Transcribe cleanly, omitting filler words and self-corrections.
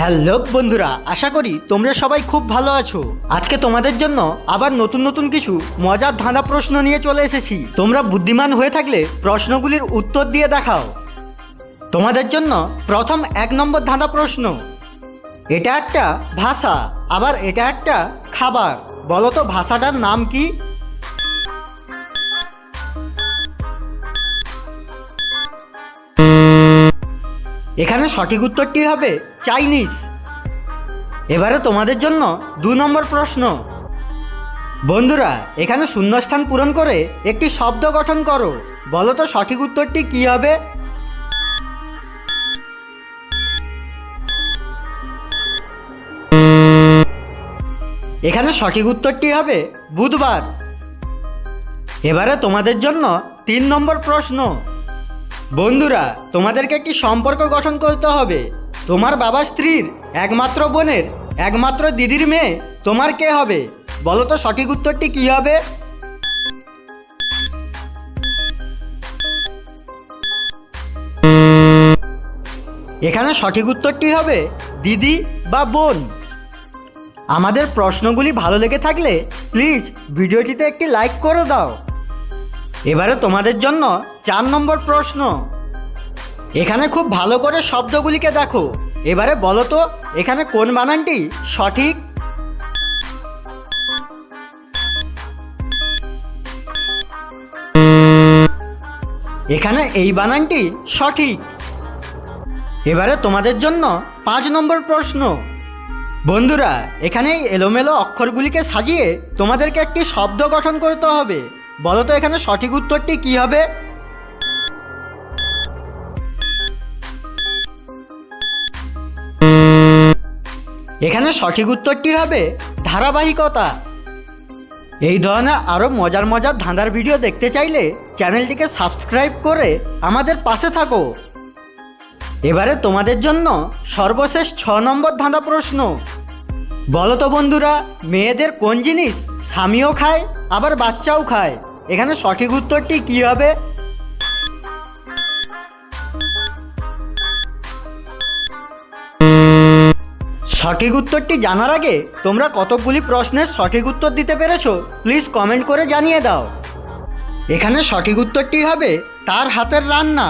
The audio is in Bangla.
হ্যালো বন্ধুরা, আশা করি তোমরা সবাই খুব ভালো আছো। আজকে তোমাদের জন্য আবার নতুন নতুন কিছু মজার ধাঁধা প্রশ্ন নিয়ে চলে এসেছি। তোমরা বুদ্ধিমান হয়ে থাকলে প্রশ্নগুলির উত্তর দিয়ে দেখাও। তোমাদের জন্য প্রথম 1 নম্বর ধাঁধা প্রশ্ন। এটা একটা ভাষা, আবার এটা একটা খাবার। বলো তো ভাষাটার নাম কি? এখানে সঠিক উত্তরটি হবে চাইনিজ। এবারে তোমাদের জন্য 2 নম্বর প্রশ্ন। বন্ধুরা, এখানে শূন্যস্থান পূরণ করে একটি শব্দ গঠন করো। বলো তো সঠিক উত্তরটি কি হবে? এখানে সঠিক উত্তরটি হবে বুধবার। এবারে তোমাদের জন্য 3 নম্বর প্রশ্ন। বন্ধুরা, তোমাদেরকে একটি সম্পর্ক গঠন করতে হবে। তোমার বাবার স্ত্রীর একমাত্র বোনের একমাত্র দিদির মেয়ে তোমার কে হবে? বলো তো সঠিক উত্তরটি কি হবে? এখানে সঠিক উত্তরটি হবে দিদি বা বোন। আমাদের প্রশ্নগুলি ভালো লেগে থাকলে প্লিজ ভিডিওটিতে একটি লাইক করে দাও। এবারে তোমাদের জন্য 4 নম্বর প্রশ্ন। এখানে খুব ভালো করে শব্দগুলিকে দেখো। এবারে বলো তো এখানে কোন বানানটি সঠিক? এখানে এই বানানটি সঠিক। এবারে তোমাদের জন্য 5 নম্বর প্রশ্ন। বন্ধুরা, এখানে এই এলোমেলো অক্ষরগুলিকে সাজিয়ে তোমাদেরকে একটি শব্দ গঠন করতে হবে। বলো তো এখানে সঠিক উত্তরটি কি হবে? এখানে সঠিক উত্তরটি হবে ধারাবাহিকতা। এই ধরনের আরও মজার মজার ধাঁধার ভিডিও দেখতে চাইলে চ্যানেলটিকে সাবস্ক্রাইব করে আমাদের পাশে থাকো। এবারে তোমাদের জন্য সর্বশেষ 6 নম্বর ধাঁধা প্রশ্ন। বলো তো বন্ধুরা, মেয়েদের কোন জিনিস স্বামীও খায় আবার বাচ্চাও খায়? এখানে সঠিক উত্তরটি কি হবে? সঠিক উত্তরটি জানার আগে তোমরা কতগুলি প্রশ্নের সঠিক উত্তর দিতে পেরেছো প্লিজ কমেন্ট করে জানিয়ে দাও। এখানে সঠিক উত্তরটি হবে তার হাতের রান্না।